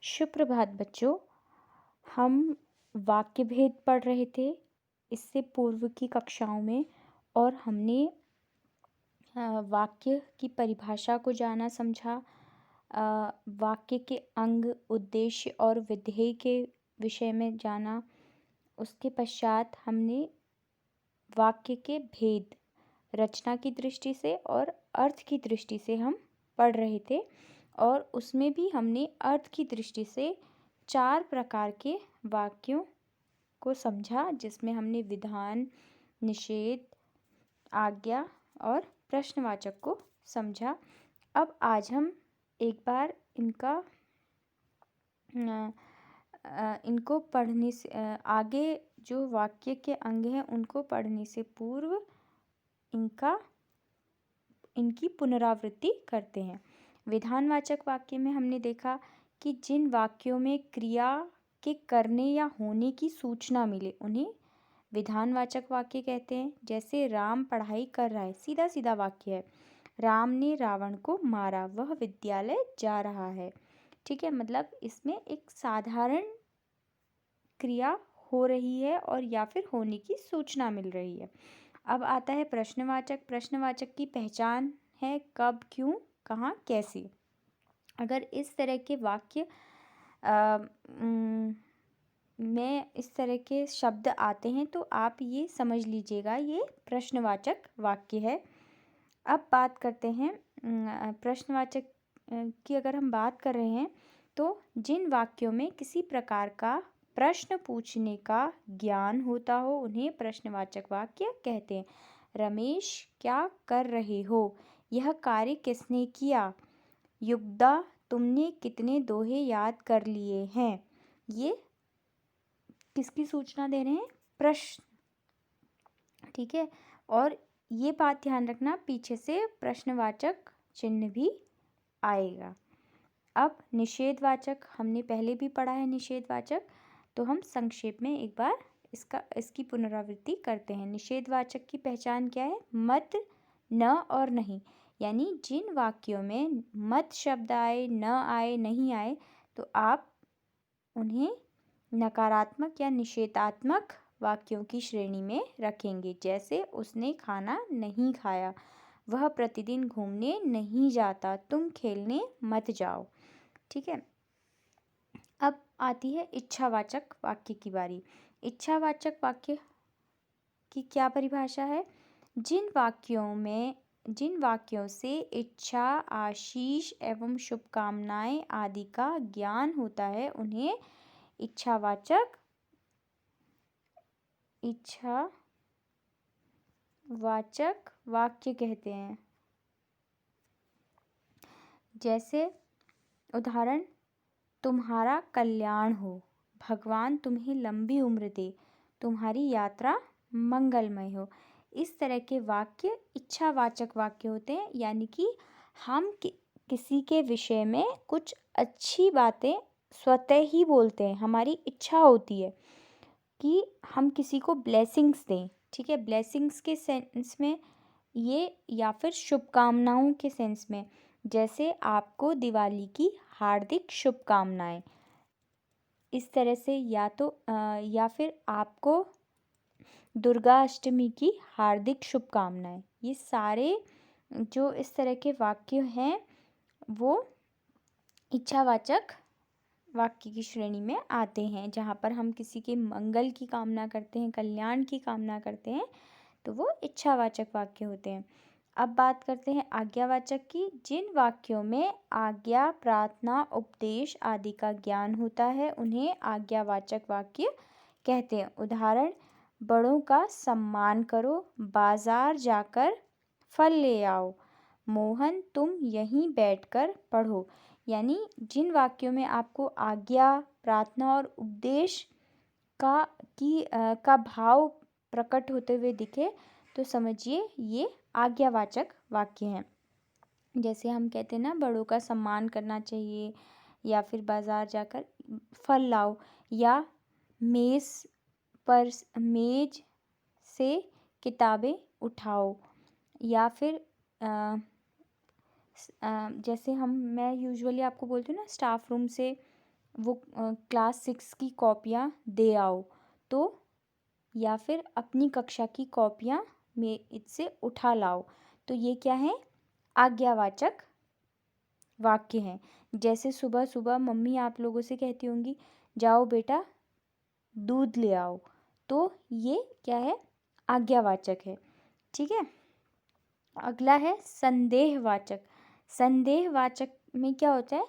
सुप्रभात बच्चों। हम वाक्य भेद पढ़ रहे थे इससे पूर्व की कक्षाओं में। और हमने वाक्य की परिभाषा को जाना समझा। वाक्य के अंग, उद्देश्य और विधेय के विषय में जाना। उसके पश्चात हमने वाक्य के भेद रचना की दृष्टि से और अर्थ की दृष्टि से हम पढ़ रहे थे। और उसमें भी हमने अर्थ की दृष्टि से 4 प्रकार के वाक्यों को समझा, जिसमें हमने विधान, निषेध, आज्ञा और प्रश्नवाचक को समझा। अब आज हम एक बार इनको पढ़ने से आगे जो वाक्य के अंग हैं उनको पढ़ने से पूर्व इनकी पुनरावृत्ति करते हैं। विधानवाचक वाक्य में हमने देखा कि जिन वाक्यों में क्रिया के करने या होने की सूचना मिले उन्हें विधानवाचक वाक्य कहते हैं। जैसे राम पढ़ाई कर रहा है, सीधा सीधा वाक्य है। राम ने रावण को मारा, वह विद्यालय जा रहा है। ठीक है, मतलब इसमें एक साधारण क्रिया हो रही है और या फिर होने की सूचना मिल रही है। अब आता है प्रश्नवाचक। प्रश्नवाचक की पहचान है कब, क्यों, कहाँ, कैसे। अगर इस तरह के वाक्य में इस तरह के शब्द आते हैं तो आप ये समझ लीजिएगा ये प्रश्नवाचक वाक्य है। अब बात करते हैं प्रश्नवाचक की। अगर हम बात कर रहे हैं तो जिन वाक्यों में किसी प्रकार का प्रश्न पूछने का ज्ञान होता हो उन्हें प्रश्नवाचक वाक्य कहते हैं। रमेश, क्या कर रहे हो? यह कार्य किसने किया? युगदा, तुमने कितने दोहे याद कर लिए हैं? ये किसकी सूचना दे रहे हैं? प्रश्न। ठीक है, और ये बात ध्यान रखना, पीछे से प्रश्नवाचक चिन्ह भी आएगा। अब निषेधवाचक हमने पहले भी पढ़ा है। निषेधवाचक तो हम संक्षेप में एक बार इसकी पुनरावृत्ति करते हैं। निषेधवाचक की पहचान क्या है? मत, न और नहीं। यानी जिन वाक्यों में मत शब्द आए, न आए, नहीं आए, तो आप उन्हें नकारात्मक या निषेधात्मक वाक्यों की श्रेणी में रखेंगे। जैसे उसने खाना नहीं खाया, वह प्रतिदिन घूमने नहीं जाता, तुम खेलने मत जाओ। ठीक है, अब आती है इच्छावाचक वाक्य की बारी। इच्छावाचक वाक्य की क्या परिभाषा है? जिन वाक्यों से इच्छा, आशीष एवं शुभकामनाएं आदि का ज्ञान होता है उन्हें इच्छावाचक वाक्य कहते हैं। जैसे उदाहरण, तुम्हारा कल्याण हो, भगवान तुम्हें लंबी उम्र दे, तुम्हारी यात्रा मंगलमय हो। इस तरह के वाक्य इच्छावाचक वाक्य होते हैं। यानी कि हम किसी के विषय में कुछ अच्छी बातें स्वतः ही बोलते हैं। हमारी इच्छा होती है कि हम किसी को ब्लेसिंग्स दें। ठीक है, ब्लेसिंग्स के सेंस में ये, या फिर शुभकामनाओं के सेंस में, जैसे आपको दिवाली की हार्दिक शुभकामनाएं। इस तरह से या फिर आपको दुर्गा अष्टमी की हार्दिक शुभकामनाएं। ये सारे जो इस तरह के वाक्य हैं वो इच्छावाचक वाक्य की श्रेणी में आते हैं। जहाँ पर हम किसी के मंगल की कामना करते हैं, कल्याण की कामना करते हैं, तो वो इच्छावाचक वाक्य होते हैं। अब बात करते हैं आज्ञावाचक की। जिन वाक्यों में आज्ञा, प्रार्थना, उपदेश आदि का ज्ञान होता है उन्हें आज्ञावाचक वाक्य कहते हैं। उदाहरण, बड़ों का सम्मान करो, बाजार जाकर फल ले आओ, मोहन तुम यहीं बैठकर पढ़ो। यानी जिन वाक्यों में आपको आज्ञा, प्रार्थना और उपदेश का भाव प्रकट होते हुए दिखे तो समझिए ये आज्ञावाचक वाक्य हैं। जैसे हम कहते हैं ना, बड़ों का सम्मान करना चाहिए, या फिर बाजार जाकर फल लाओ, या मेज से किताबें उठाओ, या फिर जैसे मैं यूजुअली आपको बोलती हूँ ना, स्टाफ रूम से वो क्लास 6 की कॉपियाँ दे आओ। तो या फिर अपनी कक्षा की कॉपियाँ में इससे उठा लाओ। तो ये क्या है? आज्ञावाचक वाक्य हैं। जैसे सुबह सुबह मम्मी आप लोगों से कहती होंगी, जाओ बेटा दूध ले आओ। तो ये क्या है? आज्ञावाचक है। ठीक है। अगला है संदेहवाचक। संदेहवाचक में क्या होता है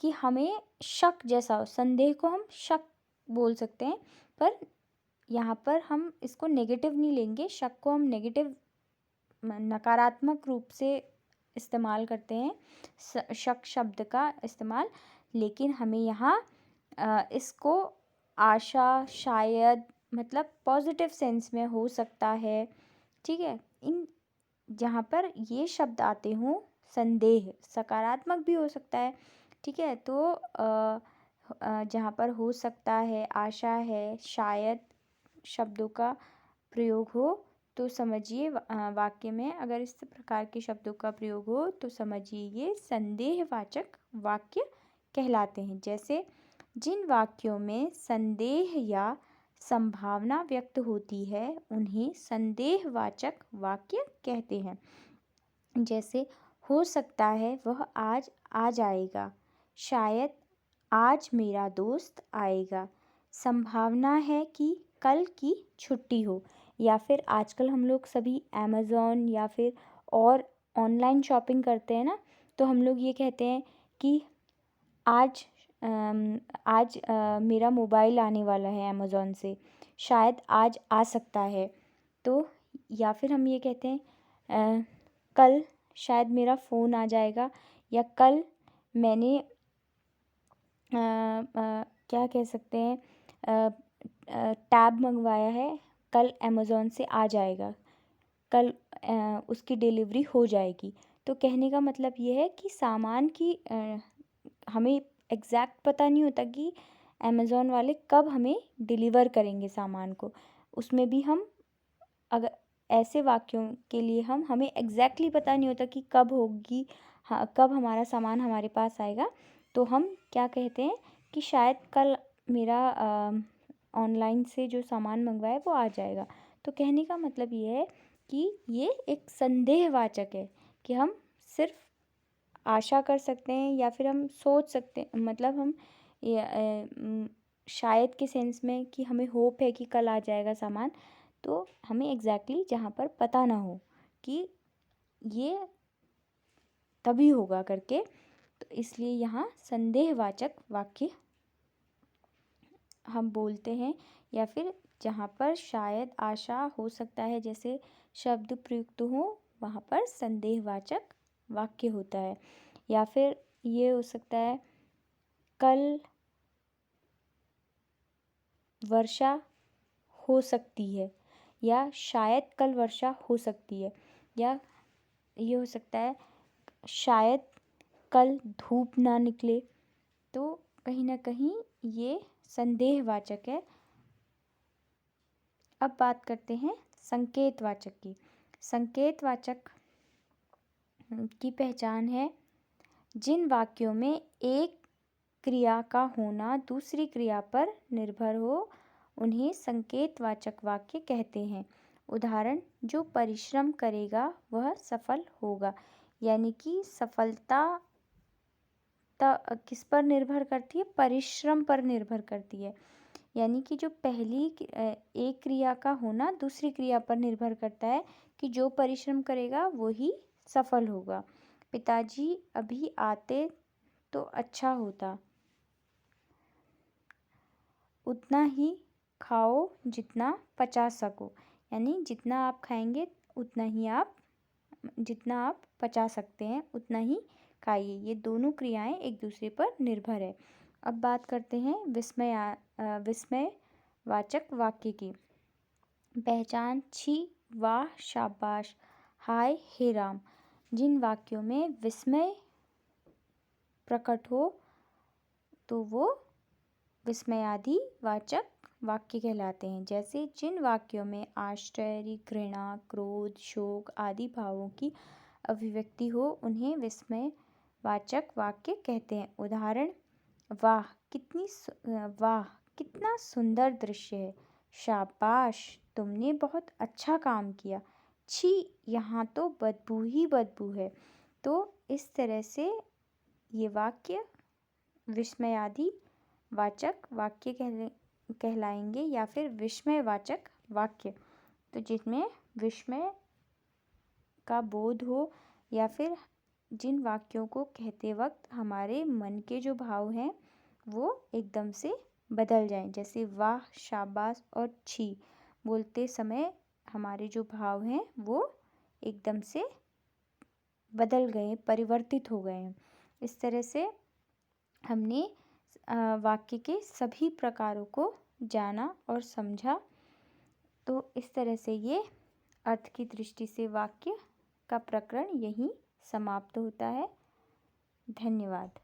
कि हमें शक जैसा हो। संदेह को हम शक बोल सकते हैं, पर यहाँ पर हम इसको नेगेटिव नहीं लेंगे। शक को हम नेगेटिव नकारात्मक रूप से इस्तेमाल करते हैं, शक शब्द का इस्तेमाल। लेकिन हमें यहाँ इसको आशा, शायद, मतलब पॉजिटिव सेंस में हो सकता है। ठीक है। इन जहाँ पर ये शब्द आते हों, संदेह सकारात्मक भी हो सकता है। ठीक है। तो जहाँ पर हो सकता है, आशा है, शायद शब्दों का प्रयोग हो, तो समझिए वाक्य में अगर इस प्रकार के शब्दों का प्रयोग हो तो समझिए ये संदेहवाचक वाक्य कहलाते हैं। जैसे जिन वाक्यों में संदेह या संभावना व्यक्त होती है उन्हें संदेहवाचक वाक्य कहते हैं। जैसे हो सकता है वह आज आ जाएगा, शायद आज मेरा दोस्त आएगा, संभावना है कि कल की छुट्टी हो। या फिर आजकल हम लोग सभी अमेज़ॉन या फिर और ऑनलाइन शॉपिंग करते हैं ना, तो हम लोग ये कहते हैं कि आज मेरा मोबाइल आने वाला है अमेज़ॉन से, शायद आज आ सकता है। तो या फिर हम ये कहते हैं कल शायद मेरा फ़ोन आ जाएगा, या कल मैंने क्या कह सकते हैं, टैब मंगवाया है, कल अमेज़ॉन से आ जाएगा, कल उसकी डिलीवरी हो जाएगी। तो कहने का मतलब ये है कि सामान की हमें एग्जैक्ट पता नहीं होता कि अमेज़ॉन वाले कब हमें डिलीवर करेंगे सामान को। उसमें भी हम अगर ऐसे वाक्यों के लिए हमें एग्जैक्टली पता नहीं होता कि कब होगी, हाँ, कब हमारा सामान हमारे पास आएगा, तो हम क्या कहते हैं कि शायद कल मेरा ऑनलाइन से जो सामान मंगवाया है वो आ जाएगा। तो कहने का मतलब ये है कि ये एक संदेहवाचक है कि हम सिर्फ आशा कर सकते हैं या फिर हम सोच सकते हैं, मतलब हम शायद के सेंस में कि हमें होप है कि कल आ जाएगा सामान, तो हमें एग्जैक्टली जहाँ पर पता ना हो कि ये तभी होगा करके, तो इसलिए यहाँ संदेहवाचक वाक्य हम बोलते हैं। या फिर जहाँ पर शायद, आशा, हो सकता है जैसे शब्द प्रयुक्त हो वहाँ पर संदेहवाचक वाक्य होता है। या फिर ये हो सकता है कल वर्षा हो सकती है, या शायद कल वर्षा हो सकती है। या ये हो सकता है शायद कल धूप ना निकले। तो कहीं ना कहीं ये संदेहवाचक है। अब बात करते हैं संकेतवाचक की। संकेतवाचक की पहचान है जिन वाक्यों में एक क्रिया का होना दूसरी क्रिया पर निर्भर हो उन्हें संकेतवाचक वाक्य कहते हैं। उदाहरण, जो परिश्रम करेगा वह सफल होगा। यानी कि सफलता किस पर निर्भर करती है? परिश्रम पर निर्भर करती है। यानी कि जो पहली एक क्रिया का होना दूसरी क्रिया पर निर्भर करता है कि जो परिश्रम करेगा वो ही सफल होगा। पिताजी अभी आते तो अच्छा होता। उतना ही खाओ जितना पचा सको। यानी जितना आप खाएंगे जितना आप पचा सकते हैं उतना ही खाइए। ये दोनों क्रियाएं एक दूसरे पर निर्भर है। अब बात करते हैं विस्मयवाचक वाक्य की। पहचान, छी, वाह, शाबाश, हाय, हे राम। जिन वाक्यों में विस्मय प्रकट हो तो वो विस्मयादिवाचक वाक्य कहलाते हैं। जैसे जिन वाक्यों में आश्चर्य, घृणा, क्रोध, शोक आदि भावों की अभिव्यक्ति हो उन्हें विस्मयवाचक वाक्य कहते हैं। उदाहरण, वाह वाह कितना सुंदर दृश्य है। शाबाश, तुमने बहुत अच्छा काम किया। छी, यहाँ तो बदबू ही बदबू है। तो इस तरह से ये वाक्य विस्मयादि वाचक वाक्य कहलाएंगे या फिर विस्मयवाचक वाक्य। तो जिसमें विस्मय का बोध हो या फिर जिन वाक्यों को कहते वक्त हमारे मन के जो भाव हैं वो एकदम से बदल जाएं। जैसे वाह, शाबाश और छी बोलते समय हमारे जो भाव हैं वो एकदम से बदल गए, परिवर्तित हो गए हैं। इस तरह से हमने वाक्य के सभी प्रकारों को जाना और समझा। तो इस तरह से ये अर्थ की दृष्टि से वाक्य का प्रकरण यहीं समाप्त होता है। धन्यवाद।